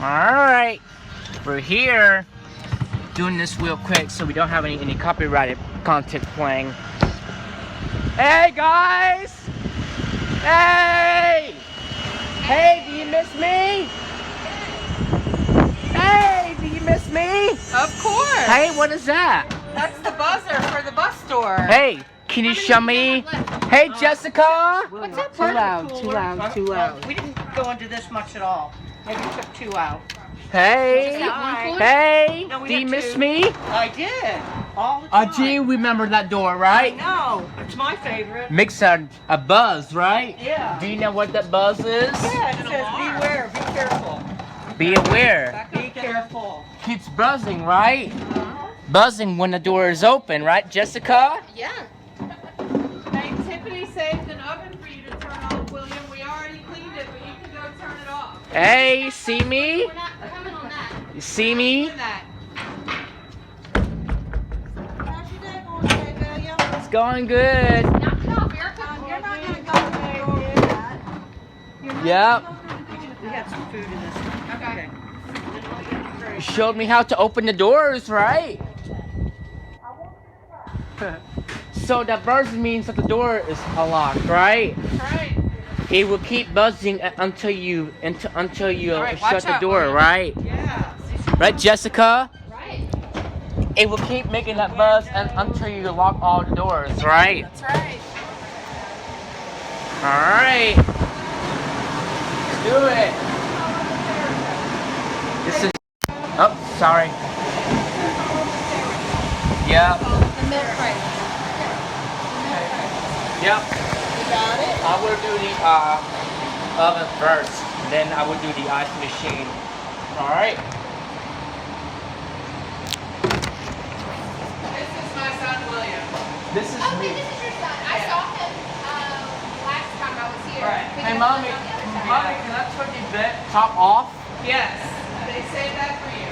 Alright, we're here doing this real quick so we don't have any copyrighted content playing. Hey guys! Hey! Hey, do you miss me? Hey, do you miss me? Of course. Hey, what is that? That's the buzzer for the bus door. Hey, can you show me? Hey, Jessica! What's up, Too loud. We didn't go into this much at all. Maybe we took 2 out. Hey! Hi. Hey! No, we Do you had miss 2. me? I did. All the time. Do you remember that door, right? No, it's my favorite. Makes a buzz, right? Yeah. Do you know what that buzz is? Yeah, it says beware, be careful. Be aware. Be careful. Keeps buzzing, right? Buzzing when the door is open, right, Jessica? Yeah. Hey, Tiffany saved an oven for you to turn off, William. We already cleaned it, but you can go turn it off. Hey, see me? We're not coming on that. You see me? Do that. How's your day going today, William? It's going good. Knock it off, Erica. You're not going to go through the door. Yep. We got some food in this one. Okay. You showed me how to open the doors, right? So that buzz means that the door is unlocked, right? That's right. It will keep buzzing until you All right, shut watch the out, door, William. right? Yeah. Right, Jessica? Right. It will keep making that buzz until you lock all the doors, right? That's right. All right. Let's do it. This is. Oh, sorry. Yep. The milk crate. Yep. You got it? I will do the oven first, then I will do the ice machine. All right. This is my son, William. This is Okay, me. this is your son. I saw him last time I was here. Right. Picking Hey, up mommy, on the other side. mommy, can I turn the vent top off? Yes, they saved that for you.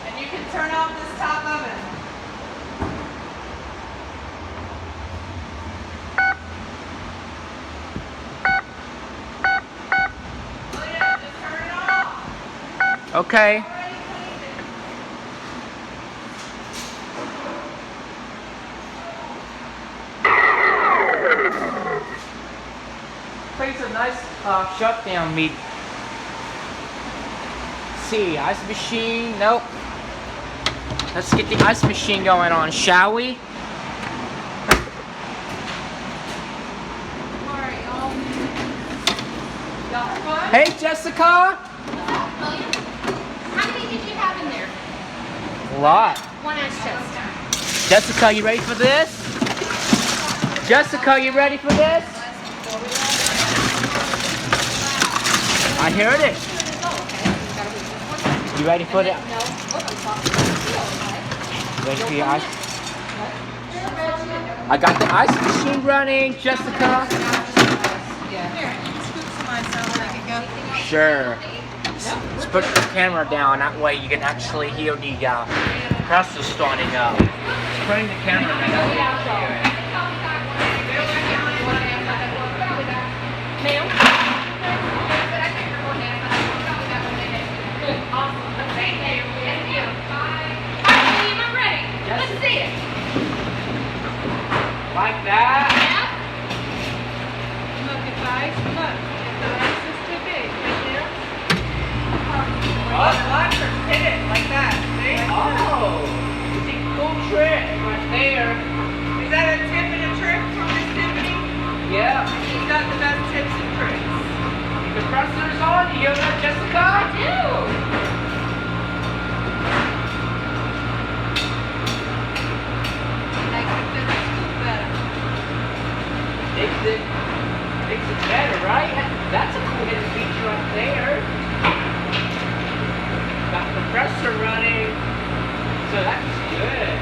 And you can turn off this top oven. William, just turn it off. Okay. Already cleaned it. Takes a nice shutdown meet. See, ice machine. Nope. Let's get the ice machine going on, shall we? Alright, y'all. Y'all have fun? Hey, Jessica. What's up, William? How many did you have in there? A lot. One ice chest. Jessica, you ready for this? Jessica, you ready for this? I heard it. You ready for it? No. Ready for your ice? I got the ice machine running, Jessica. Scoop some ice out where I can go. Sure. Let's put the camera down. That way you can actually hear the compressor starting up. Let's bring the camera down. Like that. Look, it's ice. Look, the ice is too big. Right there. Watch her hit it like that. See? Oh, it's a cool trick right there. Is that a tip and a trick from Miss Tiffany? Yeah. She's got the best tips and tricks. The compressor's on. You hear that, Jessica? Makes it better, right? That's a cool hidden feature right there. Got the compressor running, so that's good.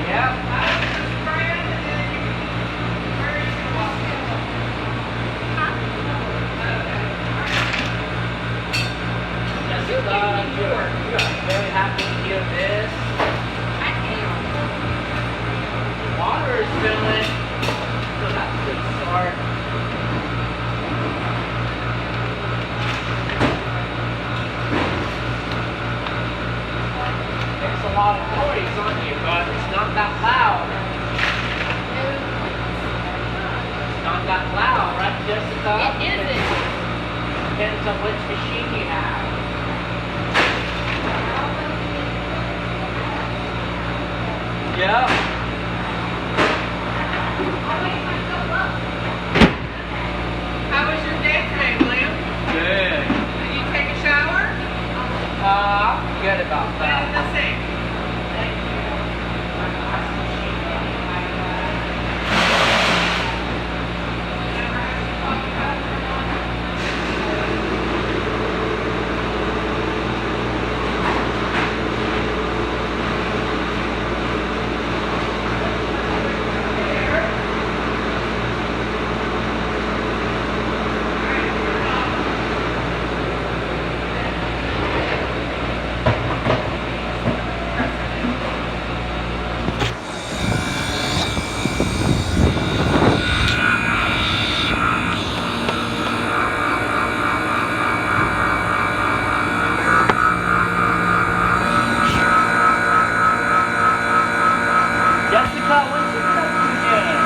Yeah. Jessica, you are very happy to hear this. Water is filling, so that's a good start. Jessica? It isn't. Depends on which machine you have. Yeah. How was your day today, William? Good. Did you take a shower? Forget about Put it in that. the sink. Jessica, what's your cooking doing?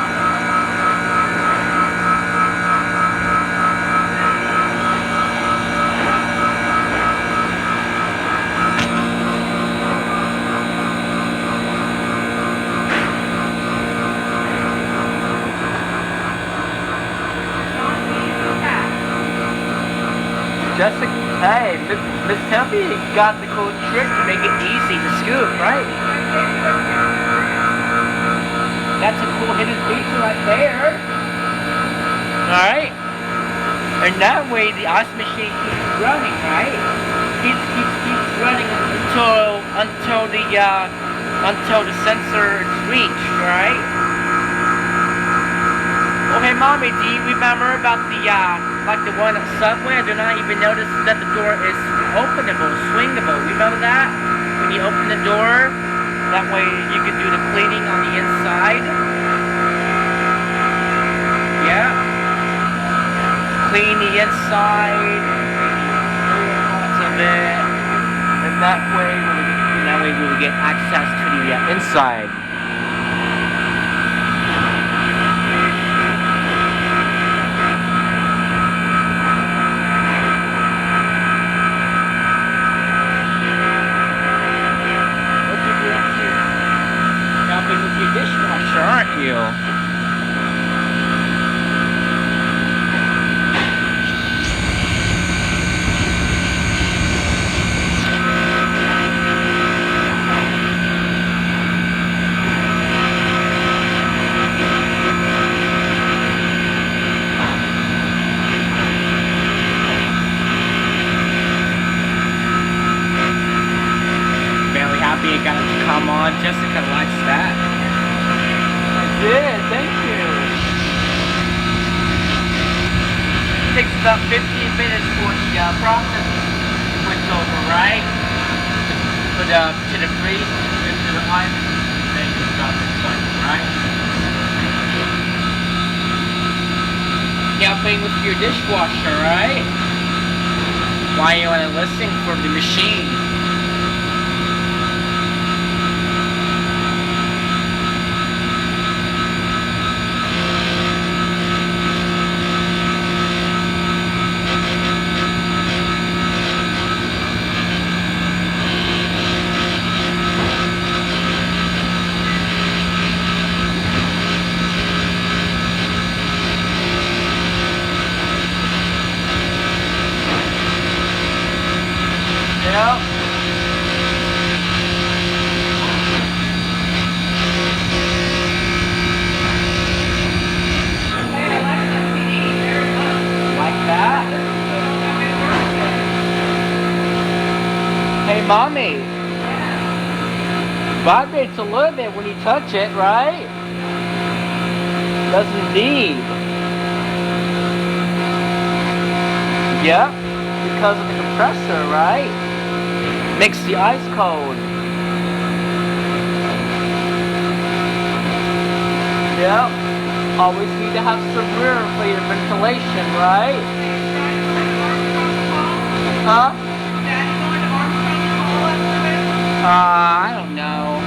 Jessica, hey, Miss Tuffy got the cool trick to make it easy to scoop, right? That's a cool hidden feature right there. Alright. And that way the ice machine keeps running, right? Keeps running until the sensor is reached, right? Oh hey mommy, do you remember about the like the one at Subway? I do not even notice that the door is openable, swingable. Remember that? When you open the door, that way you can do the cleaning on the inside. Yeah. Clean the inside, parts of it, and that way we will get access to the inside. What you doing here? Helping with your dishwasher, aren't you? Very happy you got it to come on. Jessica likes that. I did, thank you. It takes about 15 minutes for the process to switch over, right? To the freeze, into the ice, then you start the cycle, right? Helping with your dishwasher, right? Why you want to listen for the machine? Yep. Like that? Hey, mommy. Vibrates a little bit when you touch it, right? Does indeed. Yep. Because of the compressor, right? Makes the ice cold. Yep. Always need to have some room for your ventilation, right? Huh? I don't know.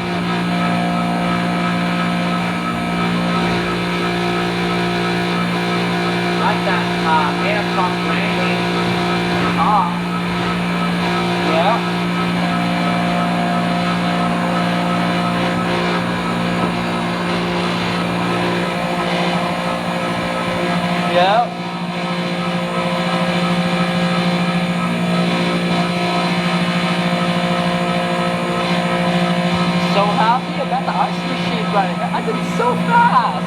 I like that Manitowoc branding on top. Yeah. Yep. So happy I got the ice machine running. I did it so fast.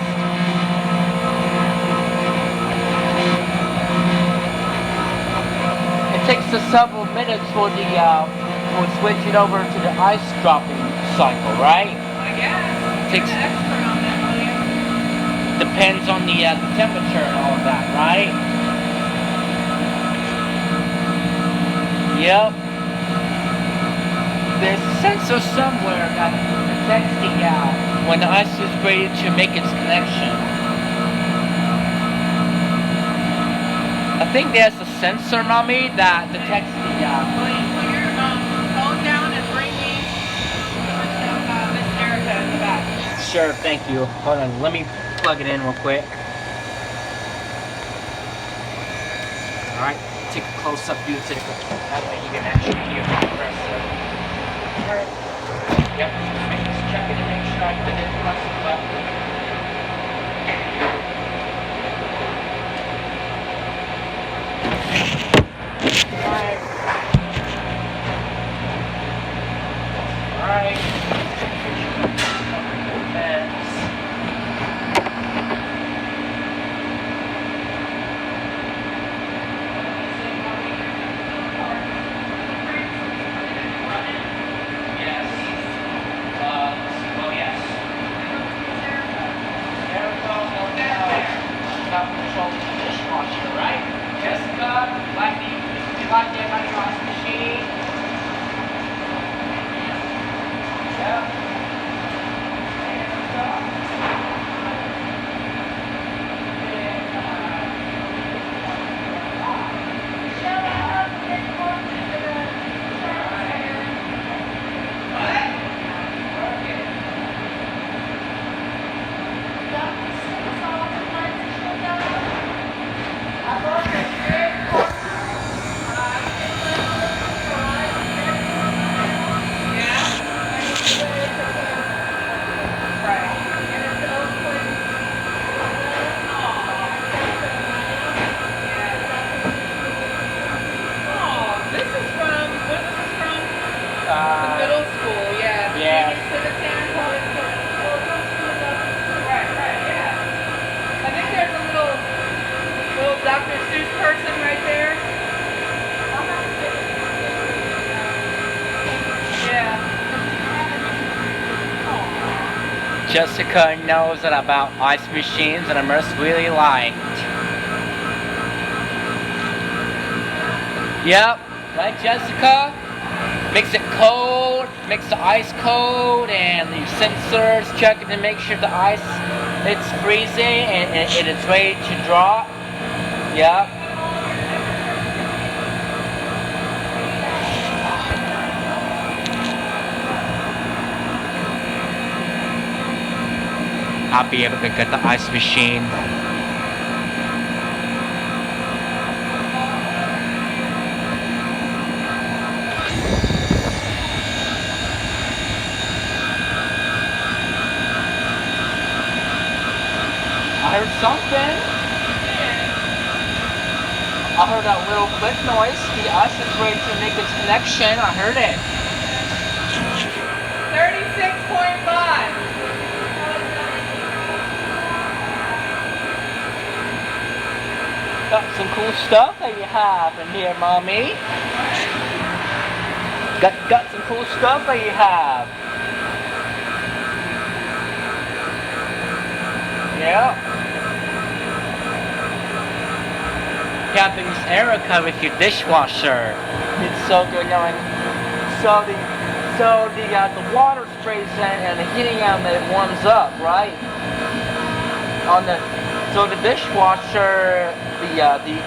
It takes us several minutes for the for switching over to the ice dropping cycle, right? I guess. Takes An expert on that, William. depends on the temperature and all of that, right? Yep. There's a sensor somewhere that detects the when the ice is ready to make its connection. I think there's a sensor, Mommy, that detects the William, put your phone down and bring me Miss Erica in the back. Sure, thank you. Hold on, let me plug it in real quick. Alright, take a close-up view to that way you can actually hear the compressor. Alright. Yep, just check it and make sure I didn't press the button. Alright. Alright. Middle school, yeah. Yeah. Right, yeah. I think there's a little Dr. Seuss person right there. Yeah. Jessica knows that about ice machines and I must really liked. Yep, right, Jessica? Makes it cold, makes the ice cold, and the sensors check it to make sure the ice it's freezing and it's ready to drop. Yep. I'll be able to get the ice machine. I heard something. I heard that little click noise. The ice is ready to make its connection. I heard it. 36.5. Got some cool stuff that you have in here, Mommy. Got some cool stuff that you have. Yeah. Helping Miss Erica with your dishwasher. It's so good knowing. So the water sprays in and the heating element warms up, right? So the dishwasher, the